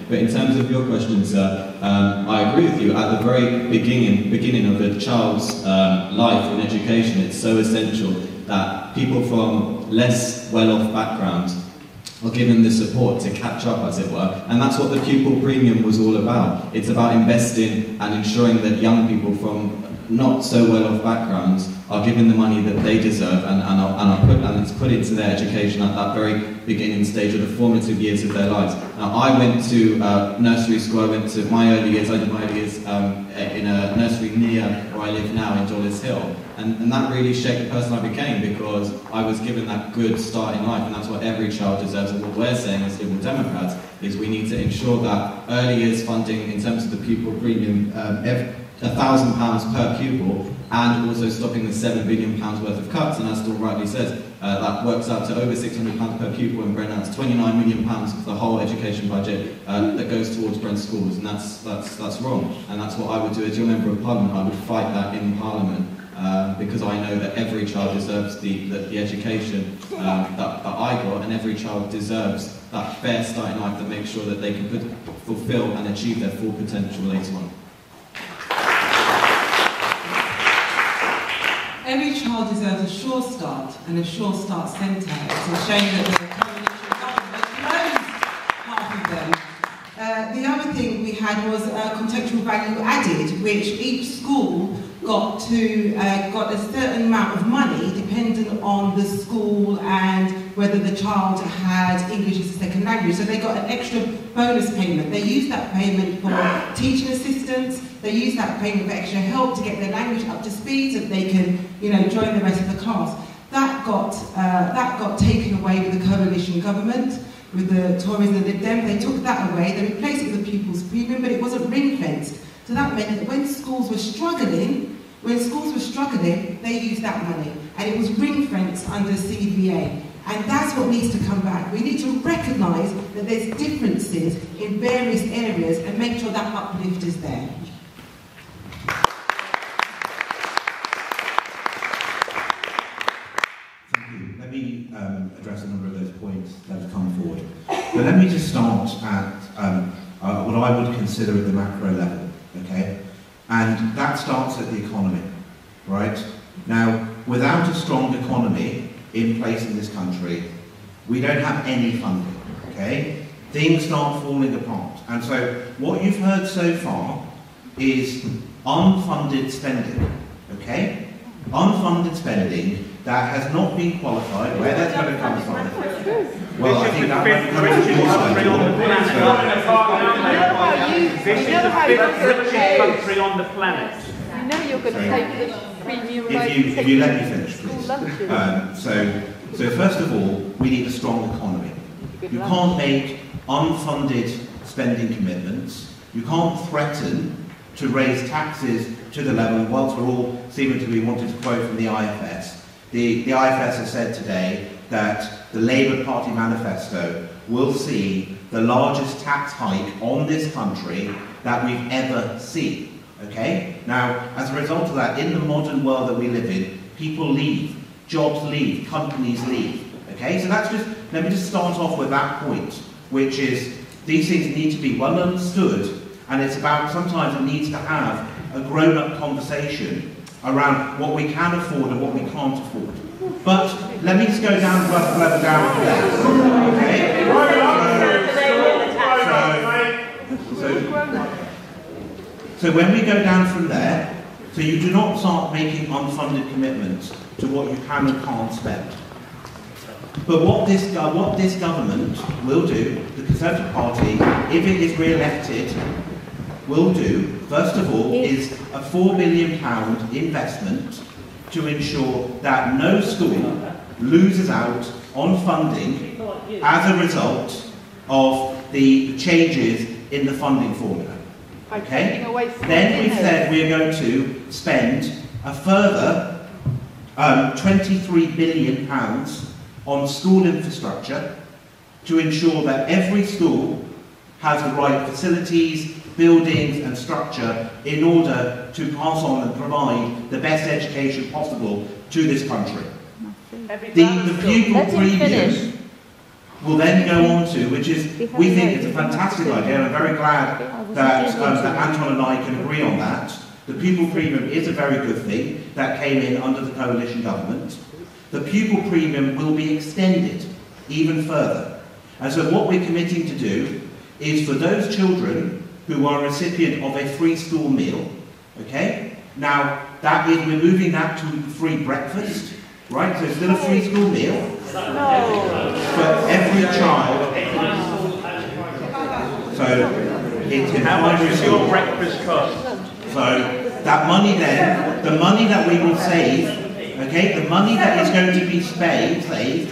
But in terms of your question, sir, I agree with you. At the very beginning of a child's life in education, it's so essential that people from less well-off backgrounds are given the support to catch up, as it were. And that's what the pupil premium was all about. It's about investing and ensuring that young people from not so well-off backgrounds are given the money that they deserve and it's put into their education at that very beginning stage of the formative years of their lives. Now, I went to nursery school. I did my early years in a nursery near where I live now in Jollis Hill. And that really shaped the person I became, because I was given that good start in life, and that's what every child deserves. And what we're saying as Liberal Democrats is we need to ensure that early years funding in terms of the pupil premium, £1,000 per pupil, and also stopping the £7 billion worth of cuts, and as Dawn rightly says, that works out to over £600 per pupil, and Brent, that's £29 million of the whole education budget that goes towards Brent schools, and that's wrong. And that's what I would do as your Member of Parliament. I would fight that in Parliament, because I know that every child deserves the education that I got, and every child deserves that fair start in life that makes sure that they can fulfil and achieve their full potential later on. Every child deserves a sure start, and a sure start centre. It's a shame that the coalition government closed half of them. The other thing we had was contextual value added, which each school got a certain amount of money depending on the school and whether the child had English as a second language. So they got an extra bonus payment. They used that payment for teaching assistants. They used that payment for extra help to get their language up to speed so that they can, join the rest of the class. That got taken away with the coalition government, with the Tories and the Lib Dem. They took that away. They replaced it with the pupils' premium, but it wasn't ring-fenced. So that meant that when schools were struggling, they used that money, and it was ring-fenced under CVA. And that's what needs to come back. We need to recognise that there's differences in various areas and make sure that uplift is there. Thank you. Let me address a number of those points that have come forward. But let me just start at what I would consider at the macro level, okay? And that starts at the economy, right? Now, without a strong economy in place in this country, we don't have any funding, okay? Things start falling apart. And so what you've heard so far is unfunded spending, okay? Unfunded spending that has not been qualified, where that's going to come from. Well, I think that might come from your side. This is the fifth richest country on the planet. You know you're going to pay for the premium rate. If you let me finish, please. So first of all, we need a strong economy. You can't make unfunded spending commitments. You can't threaten to raise taxes to the level, whilst we're all seeming to be wanting to quote from the IFS. The IFS has said today that the Labour Party manifesto will see the largest tax hike on this country that we've ever seen. Okay? Now, as a result of that, in the modern world that we live in, people leave, jobs leave, companies leave. Okay? So let me just start off with that point, which is these things need to be well understood, and it's about sometimes it needs to have a grown-up conversation around what we can afford and what we can't afford. But let me just go down one level down from there. Okay? So when we go down from there, so you do not start making unfunded commitments to what you can and can't spend. But what this government will do, the Conservative Party, if it is re-elected, will do, first of all, is a £4 billion investment to ensure that no school loses out on funding as a result of the changes in the funding formula. Okay? Then we've said we're going to spend a further £23 billion on school infrastructure to ensure that every school has the right facilities, buildings and structure in order to pass on and provide the best education possible to this country. The pupil premium, will then go on to, which is, we think it's a fantastic idea, and I'm very glad that Anton and I can agree on that. The pupil premium is a very good thing that came in under the coalition government. The pupil premium will be extended even further. And so what we're committing to do is for those children who are a recipient of a free school meal, okay? Now, that is, we're moving that to free breakfast, right? So it's still a free school meal for every child. So it's in how much is your breakfast cost? So that money then, the money that we will save, okay, the money that is going to be saved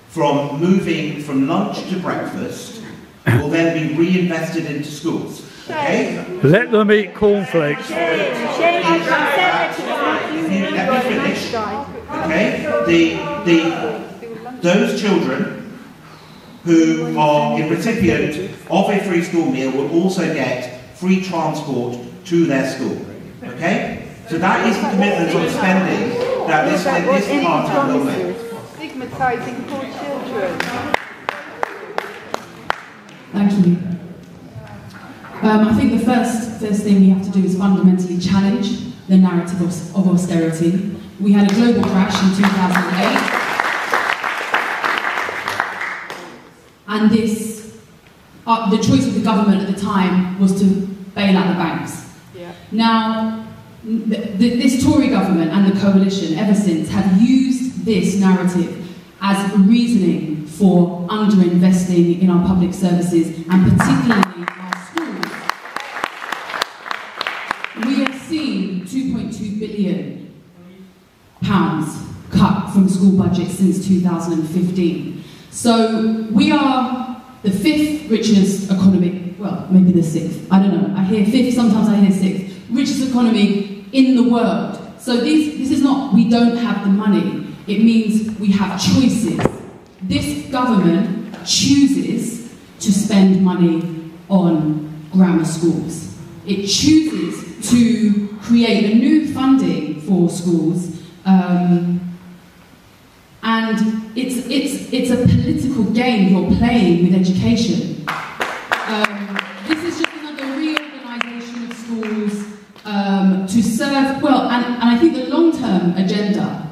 from moving from lunch to breakfast will then be reinvested into schools. Okay? Let them eat cornflakes. Let me finish. Okay? Those children who are in recipient of a free school meal will also get free transport to their school. Okay? So that is the commitment on spending that this party will make. Stigmatising poor children. Thank you. I think the first thing we have to do is fundamentally challenge the narrative of austerity. We had a global crash in 2008, and the choice of the government at the time was to bail out the banks. Yeah. Now, this Tory government and the coalition, ever since, have used this narrative as reasoning for underinvesting in our public services, and particularly our schools. We have seen £2.2 billion cut from school budgets since 2015. So we are the 5th richest economy, well, maybe the 6th, I don't know. I hear 5th, sometimes I hear 6th, richest economy in the world. So this is not, we don't have the money. It means we have choices. This government chooses to spend money on grammar schools. It chooses to create a new funding for schools, and it's a political game you're playing with education. This is just another reorganisation of schools to serve, well, and I think the long-term agenda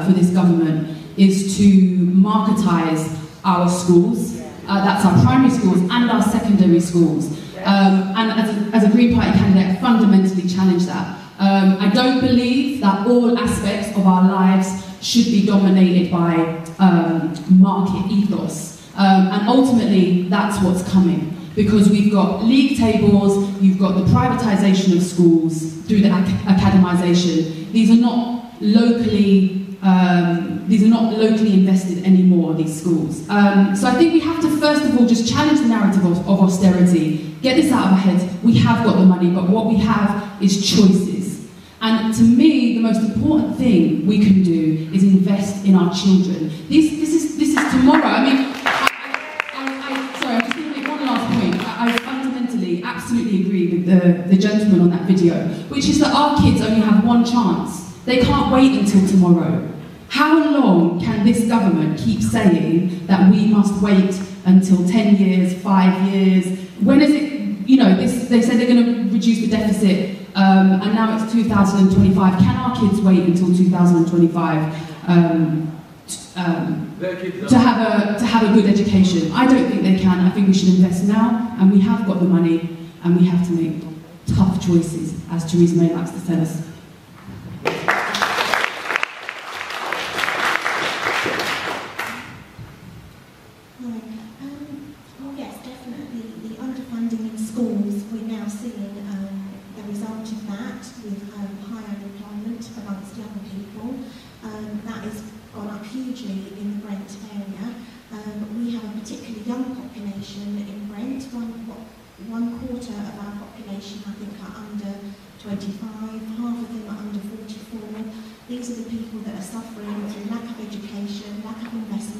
for this government is to marketise our schools, that's our primary schools and our secondary schools. And as a Green Party candidate, I fundamentally challenge that. I don't believe that all aspects of our lives should be dominated by market ethos. And ultimately, that's what's coming. Because we've got league tables, you've got the privatisation of schools through the academisation. These are not locally invested anymore, these schools. So I think we have to first of all just challenge the narrative of austerity, get this out of our heads. We have got the money, but what we have is choices. And to me, the most important thing we can do is invest in our children. This is tomorrow. I mean, sorry, I'm just going to make one last point. I fundamentally, absolutely agree with the gentleman on that video, which is that our kids only have one chance. They can't wait until tomorrow. How long can this government keep saying that we must wait until 10 years, 5 years? When is it, you know, they said they're going to reduce the deficit, and now it's 2025. Can our kids wait until 2025 to have a good education? I don't think they can. I think we should invest now, and we have got the money, and we have to make tough choices, as Theresa May likes to tell us. These are the people that are suffering through lack of education, lack of investment.